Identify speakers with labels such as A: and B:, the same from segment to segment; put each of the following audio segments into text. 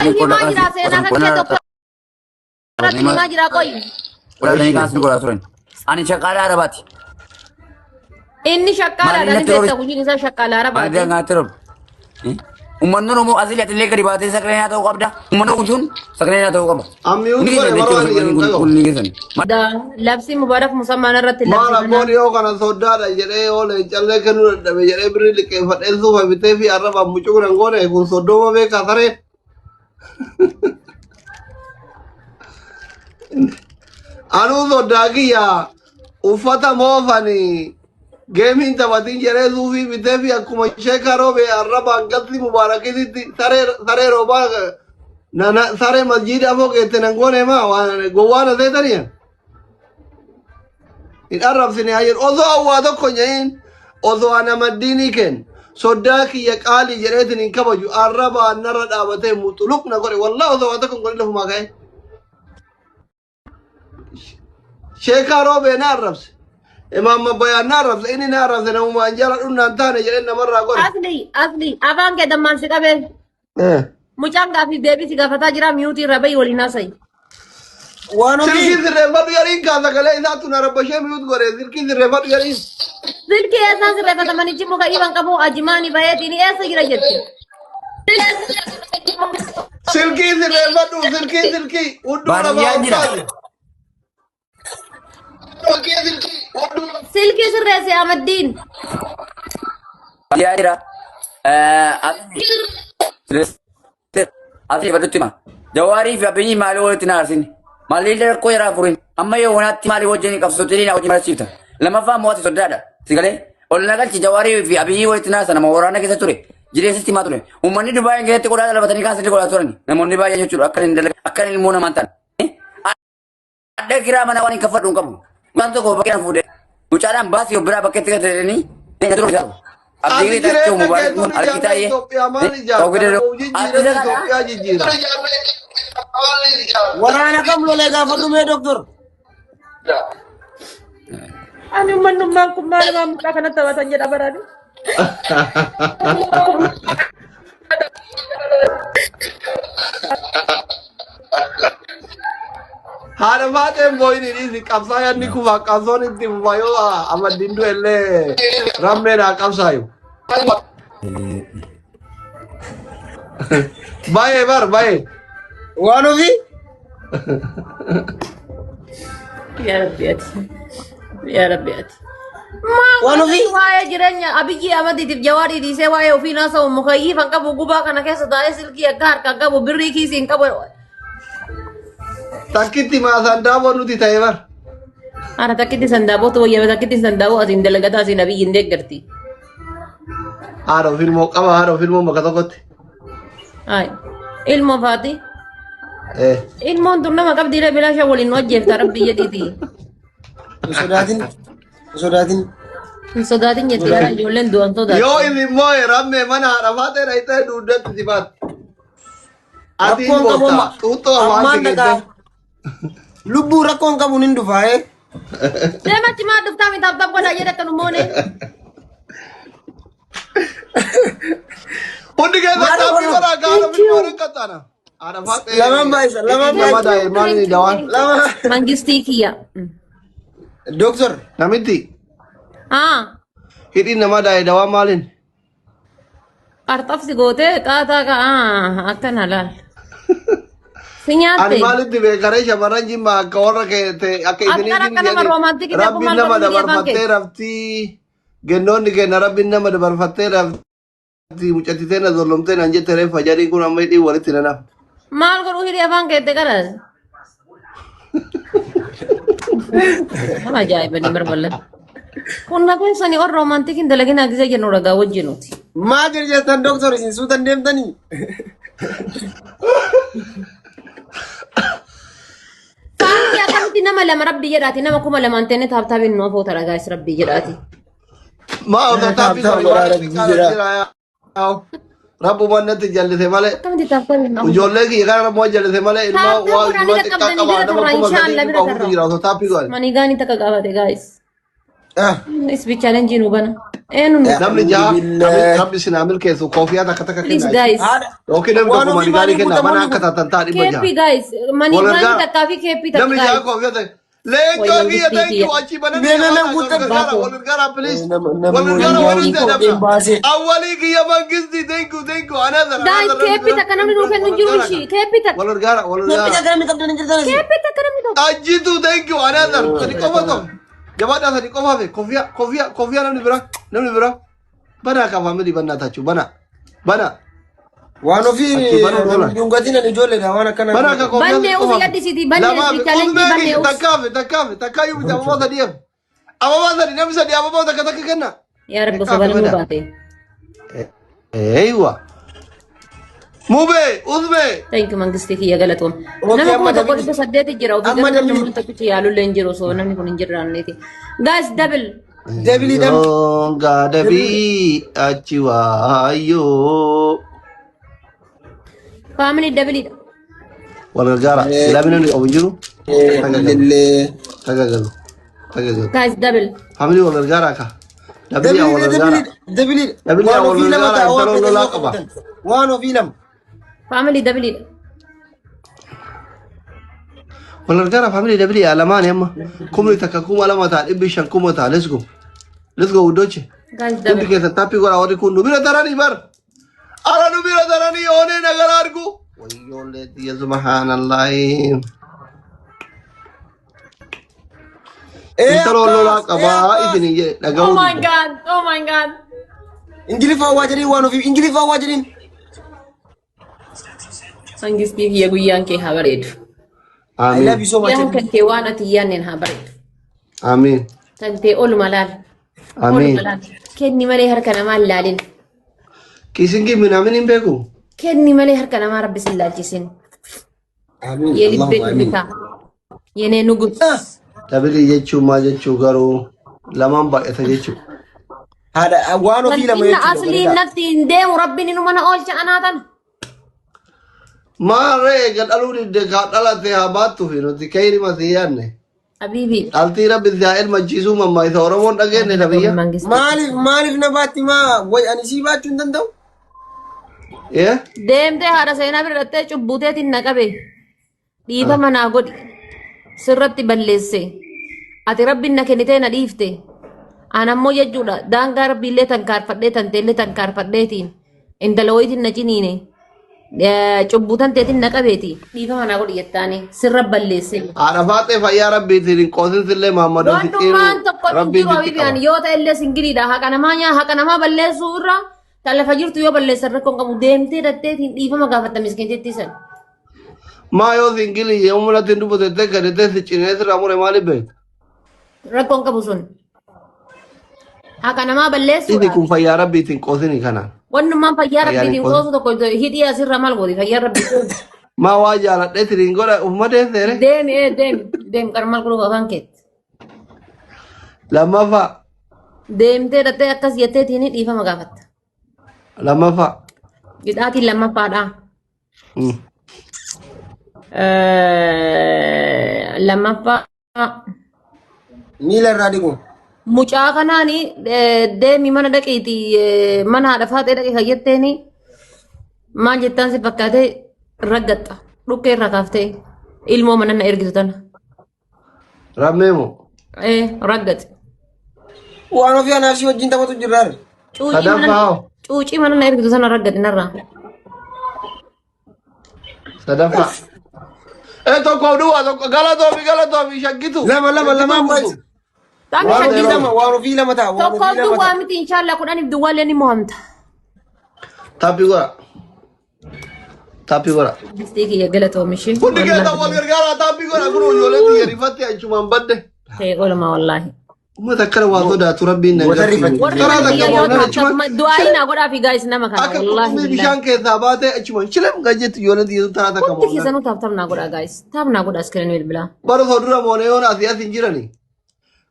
A: Himaa jira seenaa kan kee tokko irratti himaa jira qoyi.
B: Kudhanii kaasni godhaa turan. Ani shaqqaalaa arabaati.
A: Inni shaqqaalaadha ni beekta gujiin isaa shaqqaalaa arabaati.
B: Maatii nyaatti roba. Uummanni Oromoo asii ati illee gadi baatee sagalee nyaata ta'uu qabda. Uummanni Oromoo sun sagalee nyaata ta'uu qaba.
C: Ammiyyuu bara
A: Labsii mubaarak musammaan irratti
C: maal ammoo dhiyoo kana soddaadha jedhee oole callee kennuu dadhabe jedhee birrii liqeeffadhee suufa bitee fi arraba mucuu kan goone kun soddooma beekaa saree. Anuu soddaa kiyyaa uffata moofanii geemiin taphatiin jedhee suufii bitee fi akkuma ishee karoobe arrabaan galti mubaarakititti saree roobaa saree masjiida afoo geette nan goone maa gowwaana seetaniya. Hin arrabsine haa jedhu osoo awwaa tokko nya'iin osoo ana maddiinii kennu soddaa kiyya qaalii jedheetiin hin kabaju arrabaan narra dhaabatee muxuluqna godhe wallaa osoo waa tokko hin godhin lafumaa ka'e. Sheekaa roobee na arrabse. Imamma bayaan na arrabse inni na arrabse namuma anjala dhunnaan taane jedhee namarraa godhe.
A: Asli afaan kee dammaan si qabee. Mucaan gaafii deebii si gaafataa jira miyuutii irra bahi waliin haasa'i.
C: Silkii sirreeffadhu yariin kaasa galee isaatu na rabbashee miyuut godhe silkii sirreeffadhu yariin.
A: Silkii eessaan sirreeffata manichi muka dhiiban qabu ajimaanii baheetiin eessa jira jette.
C: Silkii sirreeffadhu silkii hudduu
B: Baadiyyaa jira.
A: Silkii sirreesse Ahmaddiin.
B: Baadiyyaa jira. Asii baddutti ma. Jawaarii fi abbiyyii maalii walitti na arsini. Maalii rakkoo yaraa furin. Amma yoo wanaatti maalii wajjin qabsootii na wajjin marasiifta. Lamaffaa mo'ati soddaadha. Sigalee ol nagalchi jawaarii fi abbiyyii walitti naasa nama waraana keessa ture. Jireessitti himaa ture. Uummanni Dubaayii keessatti qodaa lafatanii kaasanii godhaa turan. Namoonni baay'ee jechuudha akka inni ilmoo namaan ta'an. Adda kiraa mana waan hin kaffadhu hin qabu. Waan tokko bakkee na fuudhee. Mucaadhaan baasii of biraa bakkeetti gatatanii. Abdiin taachuu mubaarak kun argitaayee.
D: Waraana kam lolee gaafa dhumee doktor.
A: Ani uummanummaan kun maal mucaa kana taphatan jedha baraani.
C: Haadha maateen booyini dhiisi qabsaa yaadni kufa qabsoon itti fufa yoo Ahmaddiin du'ellee rammeen haa qabsaayu. Baay'ee baay'ee.
D: Waan ofii.
A: Yaa Rabbi ati.
D: Waan ofii.
A: Waa'ee jireenya Abiyyi Ahmadiitiif Jawaarii dhiisee waa'ee ofii naasa'u mukayyii kan qabu gubaa kana keessa taa'ee silkii akka harkaan qabu birrii kiisiin qabu.
C: Takkitti maasaan daaboo nuti ta'e bar.
A: Ana takkitti sandaaboo wayyaa takkitti sandaaboo asiin dalagataa asiin Abiyyiin deeggarti.
C: Haadha filmoo qaba haadha filmoo bakka tokkotti.
A: Ilmoo faati. Ilmoon tun nama qabdiilee bilaasha waliin wajjeefta rabbi jedhiiti. Hin sodaatin jettee ijoolleen du'an sodaatu.
C: Yoo ilmoo rammee mana haadha faatee dhayitee duudatti si baatti. Atiin boota xuuxoo hawaasi keessatti.
D: Lubbuu rakkoon qabuun hin dhufaa.
A: Deematti maa dhuftaa mitaaf godhaa jedhe kan uummoone.
C: Hundi keessatti taphii godhaa gaara filmoo riqqattaana.
D: Lamaan baay'isa lamaan baay'isa.
C: Maali dawaan?
A: Mangistii kiyya.
D: Doktor.
C: Namitti.
A: Hidhiin
C: namaa daa'e dawaan maaliin?
A: Qarxafsi gootee xaataa akkana laal. Si
C: Ani
A: nyaatte.
C: maalitti beekaree shamarran jimma akka warra akka
A: Akka nama roomaantikii ta'e
C: rabbiin nama dabarfattee raftii gennoonni kenna rabbiin nama dabarfattee raftii mucattitee na zollomtee nan jette reeffa jarii kun amma hidhii walitti nanaaf.
A: Maal godhuu hidhii afaan keette qaras. Nama ajaa'ibanii barballan. Kun naquun sanii warra roomaantikiin dalagina gisee jennu ragaa wajjinuuti.
D: Maal jettan doktor isin suutan deemtanii?
A: Faanki akkamitti nama lama rabbii jedhaati nama kuma lamaan ta'e taaptaabiin nuu foota ragaas rabbii jedhaati.
C: Maa otoo taaphii Rabbu mannatti jallise malee.
A: Akkamitti taaptaabiin nuu.
C: Ijoollee kiyya kana rammoo jallise malee ilmaa waa ilmaa xiqqaa qabaa nama kuma sadii kuma hundi jira otoo taaphii godhe.
A: Manii gaanii takka qabate gaayis. Isbi challenge nu bana. Enu nu.
C: Namni jaha
D: Alhamdulillah.
C: rabbi sin amil keesu kofiyaa takka takka
A: Please
C: kenna.
A: guys.
C: Yookiin namni
D: Waan
C: tokko
D: ofii
C: manigaarii
D: maaliif
C: kenna mana
D: guutamu?
C: akka taatan ta'a dhibba
A: Kepi
C: jaha.
A: guys. Mani
C: Walgargaara.
A: mani takka fi kepi takka
C: Namni jaha
A: guys.
C: kofiyaa ta'e. Leencoo
A: Wayyaa
C: kiyya
A: guddii
C: thank you
A: kiyya.
C: achi bananii
D: Mee nama
C: walgargaara
D: guutaa
C: walgargaara please.
D: Namni
C: Walgargaara
A: waliin
C: walii
A: kopheen
C: ta'e dabna.
D: baasee.
C: Awwalii kiyya mangisti thank you another.
A: Guys kepi takka namni nu kennu jiru shi. Kepi takka.
C: Walgargaara
D: Namni
C: walgargaara.
D: akkana qabdan hin jirtan.
A: Kepi takka namni tokko.
C: Ajitu thank you another. Sadi qofa tokko. Jabaadhaa sadi qofa fe kofiyaa namni bira. Bana ka family banna tachu bana.
D: Waan ofii dhungatiin ani ijoolleedha waan akkana.
C: Bana ka kofiyaa.
A: Banne ufi gaddi siti banne isbi challenge banne ufi.
C: Takkaaf yuuti ababaa sadii eef. Ababaa sadii namni sadii ababaa takka kenna.
A: Ya rabbi sabala nu baate.
C: Eeywa. Mubee uzbee.
A: Thank you mangisti kiyya galatoom.
D: Okay,
A: Nama
D: amma
A: kuma tokko
D: dabili.
A: dhibba saddeeti jira. Ofii
D: Amma
A: garuu
D: dabili.
A: namni tokkichi yaalullee hin jiru so namni kun hin jirraanneeti. Guys double.
D: Deebilii dam.
C: Gaadabii achi waayoo.
A: Family double.
C: Wal gargaara. Ilaamin namni qabu hin jiru.
D: Illee.
C: Tagagalu.
A: Guys double.
C: Family wal gargaara ka. Dabii wal gargaara.
D: Deebilii.
C: Deebilii
D: Waan
C: wal
D: ofii lama
C: gargaara,
D: ta'a waan
C: intala
D: fedhan
C: lolaa
D: yoo
C: qaba.
D: qabatan. Waan ofii lama.
A: Family double.
C: Wal gargaara family dabii alamaan amma. Kumni takka kuma lama ta'a dhibbi shan kuma ta'a let's go. Let's go uddoche.
A: Guys
C: Hundi
A: double.
C: keessa tappii godha warri kun nu bira taranii bar. Ara nu bira taranii oonee nagara argu. Wayyoollee xiyya subhaanallahi. Intala lolaa qabaa isin jedhe
A: Oh
C: dhaga'uu
A: my
C: didde.
A: god. Oh my god.
D: Ingiliffaa waa jedhin waan ofii Ingiliffaa waa jedhin.
A: Mangisti kiyya guyyaan kee haa bareedu.
D: I love
C: Amiin.
D: you so much.
A: Guyyaan kan kee waan ati yaanneen haa bareedu.
C: Amiin.
A: Tantee oluma laal.
C: Amiin.
A: Oluma laal. Kenni malee harka namaa hin laalin.
C: Kiisin kimin amin hin beeku.
A: Kenni malee harka namaa rabbi sin laalchisin.
D: Amiin.
A: Yeelibbee
D: Allahumma amiin.
A: dhufita. Yenee nugus.
C: Dabilii jechuun maal jechuu garuu lamaan baay'ata jechuu.
D: Haadha waan ofii lama
A: Inna
D: jechuudha.
A: aslii natti hin deemu rabbiin inuma na oolcha anaatan.
C: Maarree gadhaluu didde kaa dhalate haa baattuu fi nuti kayri masii yaadne.
A: Habiibi.
C: Dhaltii rabbi isaa ilmachiisuu mammaa isa Oromoon dhageenye tabiyya.
D: Maaliif na baatti maa way ani sii baachuu hin danda'u?
C: Ee?
A: Deemtee haadha seenaa bira dhattee cubbuteetiin na qabe. Dhiifama naa godhi. Sirratti balleesse. Ati rabbiin na kennitee na dhiifte. Anammoo jechuudha daangaa rabbiillee tankaarfadhee tanteellee tankaarfadheetiin intala wayitiin na ciniine. Cubbutan teetiin na qabeeti. Dhiifama naa godhi jettaani sirra balleesse.
C: Haadha faaxee fayyaa rabbiitiin hin qoosinsillee Maammadoo
A: Wandummaan tokko hin
C: rabbiin
A: jiru
C: jitti
A: Habibiyaan
C: qaba.
A: yoo ta'e illee singiriidha. Haqa namaa balleessuu irra kan lafa jirtu yoo balleessan rakkoon qabu deemtee datteetiin dhiifama gaafatta miskiintitti san.
C: Maa yoo singilii yoo mul'atti hin dubbatettee gadettee si cinee sirraa mure maaliif beekta?
A: Rakkoon qabu sun. Haqa namaa
C: Inni
A: balleessuudha.
C: kun fayyaa rabbiitiin qoosini kanaan.
A: Wannummaan fayyaa
C: Fayyaan
A: rabbiitiin
C: hin
A: qoosu tokko hidhii asirra maal gooti fayyaa rabbii.
C: Maa waa jaaladhee tiriin godha uffuma deesseere.
A: Deemi qarmal kuduu afaan keetti.
C: Lammaffaa.
A: Deemtee dhattee akkas jetteetiin dhiifama gaafatta.
C: Lammaffaa.
A: Hidhaatiin lammaffaadha.
C: Mm.
A: Lammaffaa.
D: Miila irraa dhiqu.
A: Mucaa kanaani deemi mana dhaqiiti mana haadha faatee dhaqe kan jetteeni maal jettaan si fakkaatee raggatta dhukkee irraa kaaftee ilmoo mana na ergitu tana.
C: Rammee moo?
A: Raggate.
D: Waan ofii anaaf si wajjin taphatu jirraare.
C: Sadaffaa hoo?
A: Cuucii mana na ergitu tana raggate narraa.
C: Sadaffaa. Tokko duwwaa tokko galatoomi shaggitu.
D: Lamaan baay'isa.
A: Taami
D: Waan ofii
A: shaggitu.
D: lama waan ofii lama ta'a. Waan
A: Tokkoof
D: ofii lama
A: duwwaa
D: ta'a.
A: miti inshaallah kudhaniif duwwaallee ni mo'amta.
C: Taappi godha. Taappi godha.
A: Bistii kiyya galatoomishi.
C: Hundi keessa wal gargaaraa taappi godha kun ijoollee biyya rifatte achumaan badde.
A: Ta'e oolmaa wallaahi.
C: Uummata akkana waa sodaatu rabbiin na
D: Wata
C: gatii.
D: rifate.
A: Warri
C: Karaa
A: biyya
C: takka
A: yoo
C: boonaan achumaan
A: taatu du'aayi naa godhaa fi gaayis nama kana
C: akka
A: wallaahi
C: qurxummii
A: billahi.
C: bishaan keessaa baatee achumaan shilam gajjetti ijoollee diyyatu taraa takka
A: Hundi
C: boonaan.
A: keessanuu taap naa godhaa gaayis. Taap naa godhaa iskiriin bilbilaa.
C: Bara osoo dura moonee yoon asii as hin jirani.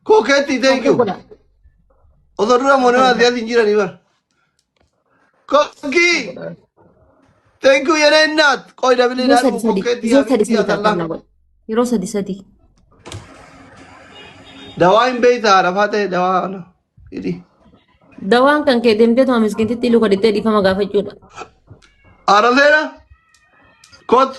C: Kookeetti thank you. Osoo dura moonee yoon asii as hin jirani bara. Kookii. Thank you yenee innaat. Qoy dabilii
A: Yeroo
C: dhaadhu
A: sadi
C: kookeetti
A: yeroo sadi
C: yaa
A: taap naa
C: tallaan.
A: godha. Yeroo sadi.
C: دواء بيتها رفعته دواء أنا إدي
A: Dawaan kan kee deemtee tuma miskiintitti luka dhittee dhiifama gaafachuudha.
C: أرسلنا كوت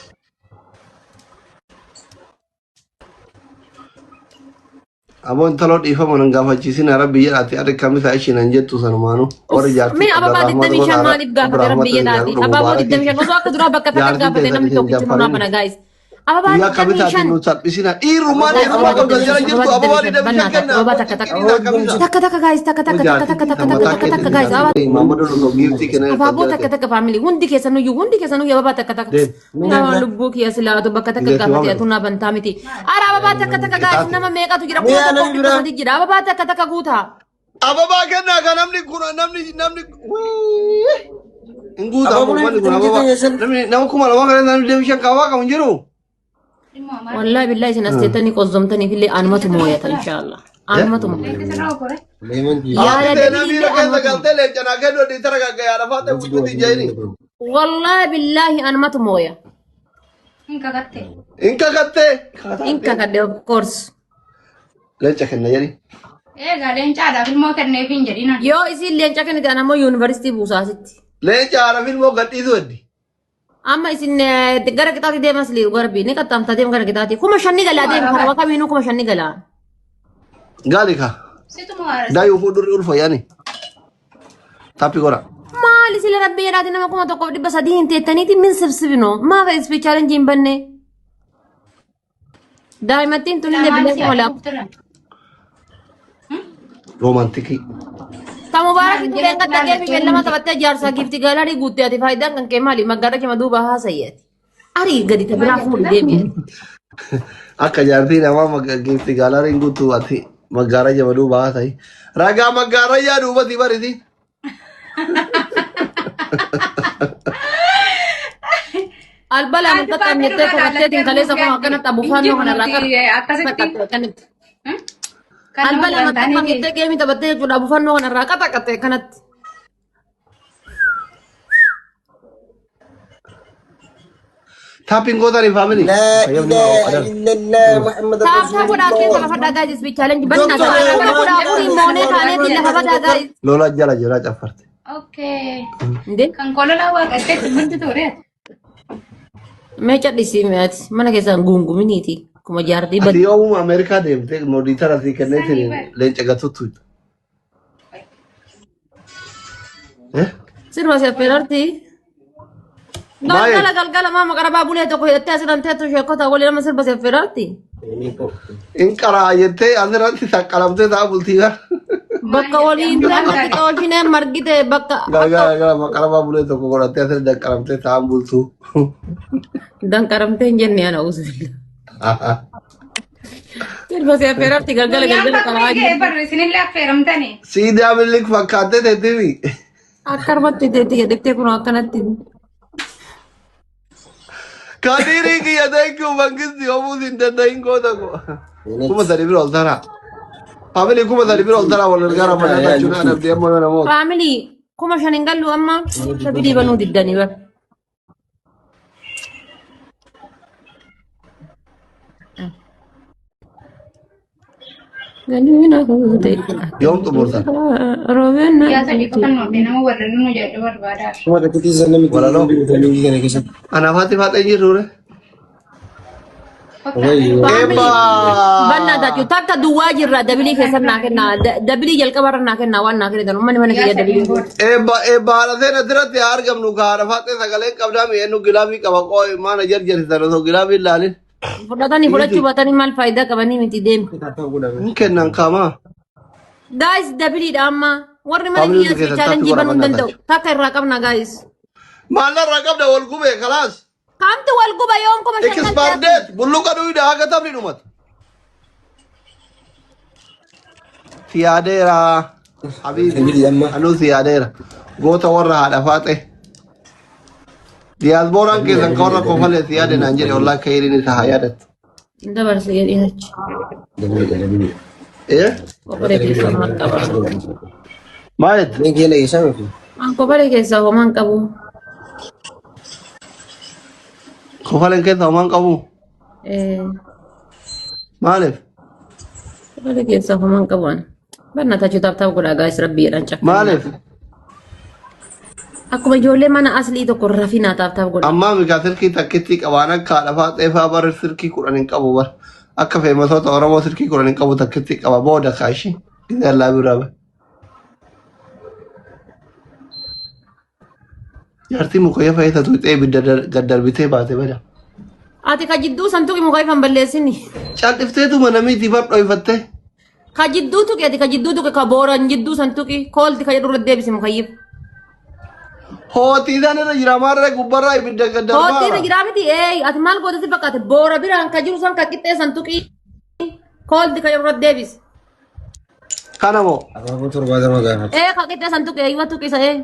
C: أبون تلوت إيفا من غافا جيسين ربي يراتي أري كامي سايشين أنجتو سنمانو ورجعتي
A: Mee ababaa 25 maaliif gaafate rabbi jedhaati? Abaaboo 25 osoo akka duraa bakka takka gaafate namni tokkichi nuu naafana guys. Ababaa
C: يا كامي تاتي
A: 25
C: نو ساتبسينا إيرومان إيرومان كم جرا جرتو أبوالي دمشق كنا
A: ababaa takka guys takka guys
C: Mamadou lo gifti kena
A: abaaboo takka family hundi keessanuyyuu ababaa takka nama lubbuu kiyya silaatu bakka takka gaafate atu naa bantaa miti ara ababaa takka guys nama meeqatu jira kuma tokko dhibba sadi jira ababaa takka guutaa
C: Ababa kena kan namni Inguta
D: Ababa
C: apa
D: boleh
C: mana
D: kita
C: ababa
D: yesan.
C: namni kuma lawa kan namni demishan kawa kamu jiru
A: wallahi billahi isin asteetanii qozzomtaniif illee anumatu mooyata inshallah anumatu mooyata
C: Yaada namni rakasa galte le jana kendo di taraga gaya rafate wujuti jaini
A: wallahi billahi anumatu mooya
C: Inka katte
A: inka kadde of course
C: Lecha kenna jari
A: yoo isin leenca kennite anammoo yuunivarsiitii buusaasitti
C: Lecha arafin mo gatti suwadi
A: amma isin gara qixaati deemas liiru garbii ni qaxxaamta deem gara qixaati kuma shanni galaa deem karaa kamiinuu kuma shanni galaa
C: Gali ka Dayu fuduri ulfa yani Tapi gora
A: maali sila rabbi jedhaati nama kuma tokkoof dhibba sadii hin teettaniiti min sibsibino maafa ispichaalenji hin banne daa'imattiin tun illee bilee walaa
C: Romantiki
A: Tamubarak itu yang kata kami film mata baca jarsa gifti galari gutti ati faidan kan kemali magara cuma dua bahasa ya. Ari gadi tabira full demi.
C: Akka jarti nama gifti galari ngutu ati magara jama du bahasa hi Raga magara ya duba tibar isi
A: Albala mata tamete kate tingkale sama akan tabufan no kana rakar. Albala mata tamete kami tabate juda bufan no kana rakar kate kanat.
C: Tapi ngota ni family
D: لا
C: Ayaw ni
D: إله
C: ada
D: إلا الله محمد
A: Tap
D: رسول
A: tap udah akhir sama pada guys speech challenge banna tap udah aku imone kane tidak pada guys.
C: Lola jala jala jafarte
E: Okay.
A: Inde
E: Kan kalau lawa kate sebentu tu re.
A: mecha di sini mana kesan gunggu miniti kuma jardi bad.
C: Ati yomu Amerika demte modita rasi kenne tini lenche gatutu
A: Sirva se ferarti.
C: Baik.
A: Galgala mama karaba bule to ko yette asiran teto shekota wali nama sirva se ferarti.
C: Inkara ayete andiranti sakalamte ta bultiga
A: Bakka wali indra margite olchine margite bakka
C: gara makaraba bule to ko gorate asir dakalamte ta bultu
A: dan karamte jenne ana usul. Sirva se ferarti galgala kala
E: Ke bar sini la feram tani.
C: Sida milik fakate te tivi
A: akar matti deti dekte kuno akanatti.
C: Kadiri ki yadai ku bangis yomu sinda dain ko ta ko kuma dari bir oltara family kuma dari bir oltara wal gara mana ta chuna na de mo na mo
A: Family kuma shaningallu amma tabidi banu diddani bar. Ganina hude.
C: yom to borta
A: Robena.
E: Ya tadi kan no dina mo wala no jadi war bada.
D: ما تكتي زلمي
C: ولا لو.
D: تلوي كذا كذا
C: ana fati fati jirure
A: Family.
C: eba
A: Banna da ju takka duwa jirra dabili kesan na kenna dabili jal kabar na kenna wan na kenna man man ke dabili.
C: eba la dena dirati argam nu gara fati sagale kabda me nu gilabi kaba ko mana jar jar taro so gilabi lalin
A: Fudhatani fudhachuu baatanii maal faayidaa qabanii miti deemu.
C: kennan kama
A: Guys dabiliidha amma warri mana
C: Family
A: kiyyaas
C: keessatti
A: chaalenjii banuu hin
C: waraabannaa
A: danda'u. Takka irraa qabna guys.
C: mala ragabda wal gube khalas
A: Kamtu wal guba yoom kuma shakkan
C: expired bulluka duida haga tabni numat siyaadera habibi anu siyaadera gota warra hada fate diasporan ke san korra ko fale siyaade nanjere wallahi khairin sa hayadat
A: dabarse jedhee achi.
C: eh
A: Kophee keessaa homaan qaba.
C: maet
D: من كيلا يسامح
A: An kophee keessaa homaan qabu.
C: ko fale ke taman qabu malef
A: Wala keessa homaan qaban. Barna tachi taphtaaf godhaa gaayis rabbiidhaan cakka.
C: Maaliif?
A: Akkuma ijoollee mana aslii tokko rafinaa taphtaaf godha.
C: Ammaa mikaa silkii takkitti qabaan akka haadhafaa xeefaa bara silkii kudhan hin qabu bar. Akka feematoota Oromoo silkii kudhan hin qabu takkitti qaba booda kaashi. Gizee allaa biraa bar. Jaartii mukoyya fayyadatu xee ibidda gaddarbitee baate bada.
A: Ati ka jidduu santuuqi mukaa ifan balleessini.
C: Caaltifteetuma namiitii bar dhoyfattee.
A: Ka jidduu tuqi ati ka jidduu tuqi ka booran jidduu santuuqi koolti ka jedhu irra deebisi mukayyib.
C: Hootii isaan irra jira maarree gubbarraa ibidda gaddarbaa.
A: Hootii irra jiraa miti ati maal gootatti fakkaate boora biraan ka jiru san ka qixxee santuuqi koolti ka jedhu irra deebisi.
C: Kana moo?
D: Abaaboo 70 gaafate.
A: Ka qixxee santuuqi eeyyuma tuqi sa'ee.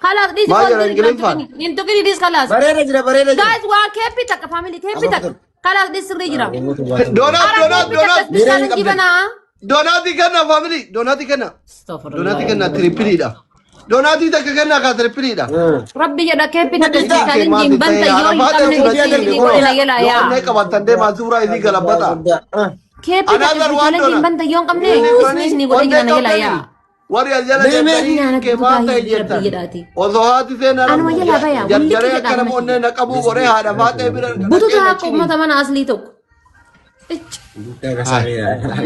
A: Kalas this
C: Maal
A: one
C: jedhan Ingiliffaan?
A: in tuqi this kalas.
D: Bareeda jira.
A: Guys waan keeppi takka family keeppi takka. Kalas this sirrii jira.
C: Donaati kenna family. Donaati kenna. Donaati kenna trippiliidha. Donaati takka kenna ka trippiliidha.
A: Rabbi jedha keeppi takka challenge banta yoo hin qabne godhina yela yaa.
C: Wanne qabatan deemaa suuraa isii galabbata.
A: Keeppi takka challenge banta yoo hin qabne isni godhina yela yaa.
C: Warri aljala jedhanii ke maata ejjetan. Osoo haati seenaa jarjaree akka namoonni naqabuu godhee haadha maata bira.
A: Bututa akka uummata mana aslii tokko.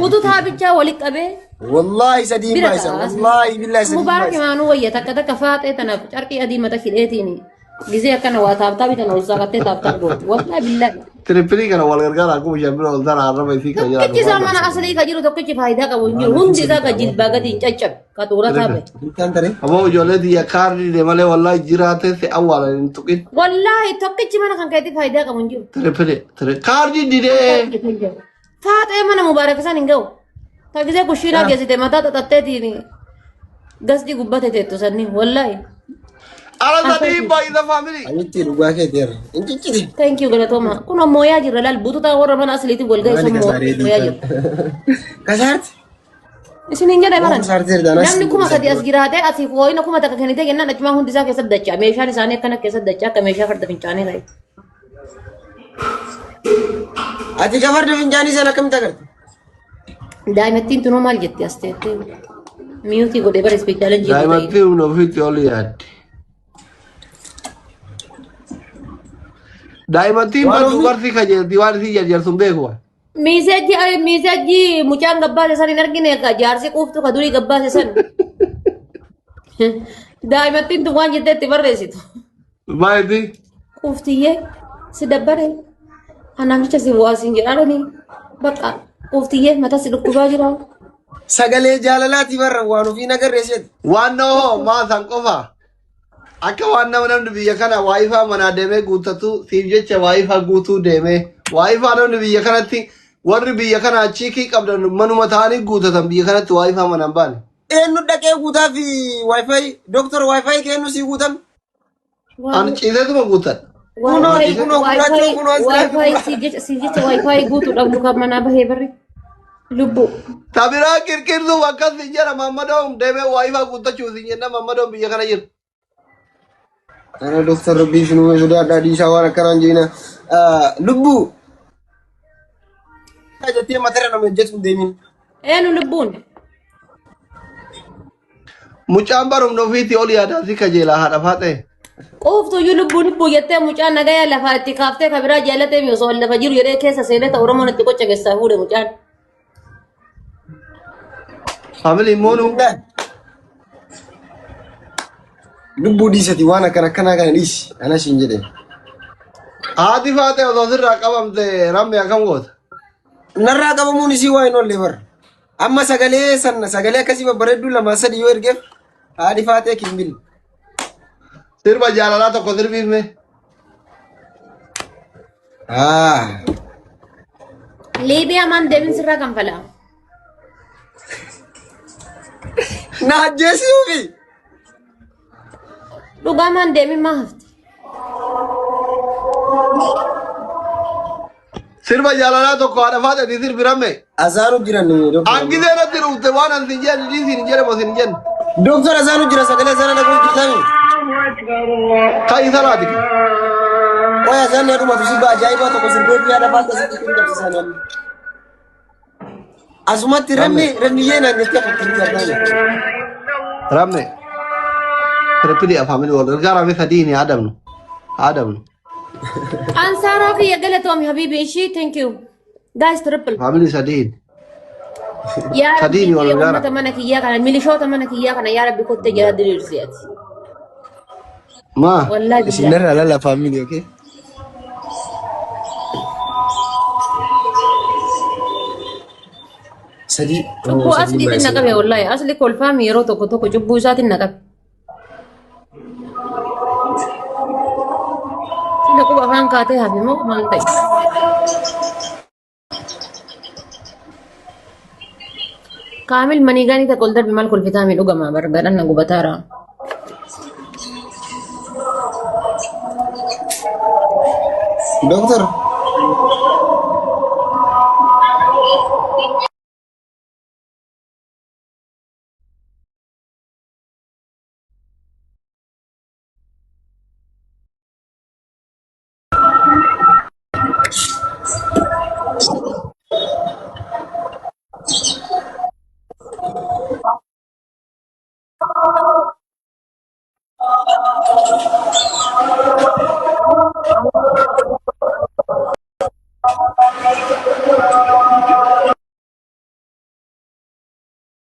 A: Bututa bichaa walitti qabee.
D: Wallahi sadii baay'isa. Wallahi billahi sadii
A: Mubaarak
D: baay'isa.
A: imaanuu wayya takka faaxee tanaaf carqii adii mata hidheetiin gizee akkana waa taaptaa bitan ol saaqattee taaptaa gootu. Wallahi billahi.
C: Tirippilii kana wal gargaara akkuma shabbira ol tana harraba isii kan jiraatu.
A: Tokkichi isaa mana aslii ka jiru tokkichi faayidaa qabu hin jiru. Hundi isaa ka jilbaa gadi hin caccabe ka xuura taabe.
D: Kan tare.
C: Aboo ijoollee biyya kaardi de malee wallahi jiraate si awwaalan hin tuqin.
A: Wallahi tokkichi mana kan keetti faayidaa qabu hin jiru.
C: Tirippilii kaardi didee.
A: Faaxee mana mubaarak isaan hin ga'u. Ta gizee kushiinaa geessite mataa xaxatteetiin gasdi gubbate teettu sanni wallahi.
C: Ala sadii baay'isa faamilii.
D: Amitti dhugaa kee deera. Injichiti.
A: Thank you galatooma. Kun ammoo yaa jirra laal bututaa warra mana asliitiin wal ga'e sun yaa jirra.
D: Kasaarti.
A: Isin hin jedhe maran.
D: Kasaarti daanas.
A: Namni kuma sadi as jiraate asii hooyina kuma takka kennite jennaan achumaan hundi isaa keessatti dachaa. Meeshaan isaanii akkana keessatti dachaa akka meeshaa farda fincaanii ta'e.
D: Ati ka farda fincaanii sana akkamitti agarte?
A: Daa'imattiin tunoo maal jetti as teettee miyuutii godhee bara ispeeshaalan jiru ta'e.
C: Daa'imattiin humna ofiitti ol yaaddi. Daa'imattiin baduu barsi kajeelti waan isii jarjarsun beeku.
A: Miisajji mucaan gabbaase san hin argine ka jaarsi quuftu ka durii gabbaase san. Daa'imattiin tun waan jettee itti barreessitu.
C: Maalitti?
A: Quuftiyyee si dabbare. Anaan jecha si bu'aasiin jedhaadhani. Bakka quuftiyyee mataa si dhukkubaa jira.
D: Sagalee jaalalaati barra waan ofiin agarreesseeti.
C: Waan noo maasan qofa. Akka waan namni biyya kana waayifaa manaa deemee guuttatu siif jecha waayifaa guutuu deemee waayifaa namni biyya kanatti warri biyya kana achiikii qabdan manuma ta'anii guutatan biyya kanatti waayifaa manaan baane.
D: Eenyu dhaqee guutaa fi waayifaayi doktor waayifaayi kennu si guutan.
C: Ani ciiseetuma guutan.
A: Siif jecha waayifaayi guutuudhaaf lukaan manaa bahee barri lubbu.
C: Tabiraa kirkirsuuf akkas hin jedha Mammadoon deemee waayifaa guuttachuuf hin jenna Mammadoon biyya kana jira.
D: Ana doktor Rabbii sunu sudah ada di sawar karan jina. Lubbu. Jettee matara nama jettu deemin.
A: Eenu lubbuun.
C: Mucaan barumna ofiitti ol yaadaa si kajeelaa haadha faatee.
A: Qoftuyyuu lubbuun ibbuu jettee mucaan nagaya lafaa itti kaaftee kabiraa jaallatee mi osoo lafa jiru jedhee keessa seenee ta'u Oromoon itti qocha keessaa fuudhe mucaan.
C: Faamilii moonuu.
D: Lubbu dhiisati waan akkana kana dhiisi. Ana siin jedhe.
C: Haati faatee osoo sirraa qabamte rammi akkam goota.
D: Narraa qabamuun isii waa hin oolle bara. Amma sagalee akkasii babbareedduu lama sadi yoo ergeef haadhi faatee kimbil.
C: Sirba jaalalaa tokko sirbiifme.
A: Liibiyaa maan deemin sirraa kan falaa.
D: Na ajjeesuufi.
A: Dhugaa maan deemin maa hafti.
C: Sirba jaalalaa tokko haadha faatee sirbiramme.
D: Azaanu jiran doktor.
C: Angizee irratti dhufte waan an sin jedhu dhiisiin hin jedhamu sin jennu.
D: Doktor azaanu jira sagalee sana dhaguu jirtami.
C: Ka'i salaati.
D: Waya azaan dhuma tu sirba ajaa'ibaa tokko sirbee fi haadha faatee sitti hin qabsiisan. Asumatti rammiyyee naannetti afurtiin gargaara.
C: Ramme. Terpilih ya family wal gargaara me sadini adamnu. Adamnu.
A: Ansara fi galatoom habibi ishi thank you guys triple
C: Family sadini.
A: ya rabbi
C: Sadini wal
A: ya
C: gargaara.
A: ummata mana kiyya kana milishota mana kiyya kana ya rabbi kotte jara dirirsiyati
C: Ma.
A: wallahi billahi
D: Isinirra lala family okay? Sadii.
A: cubbuu asliitiin na qabe wallahi asli kolfaami yeroo tokko tokko cubbuu isaatiin na qabe sila quba afaan kaatee hafe moo maal ta'e kaamil maniigaanii takka ol darbe maal kolfitaa mi dhugamaa barbaadhan na gubataara
D: Dokter.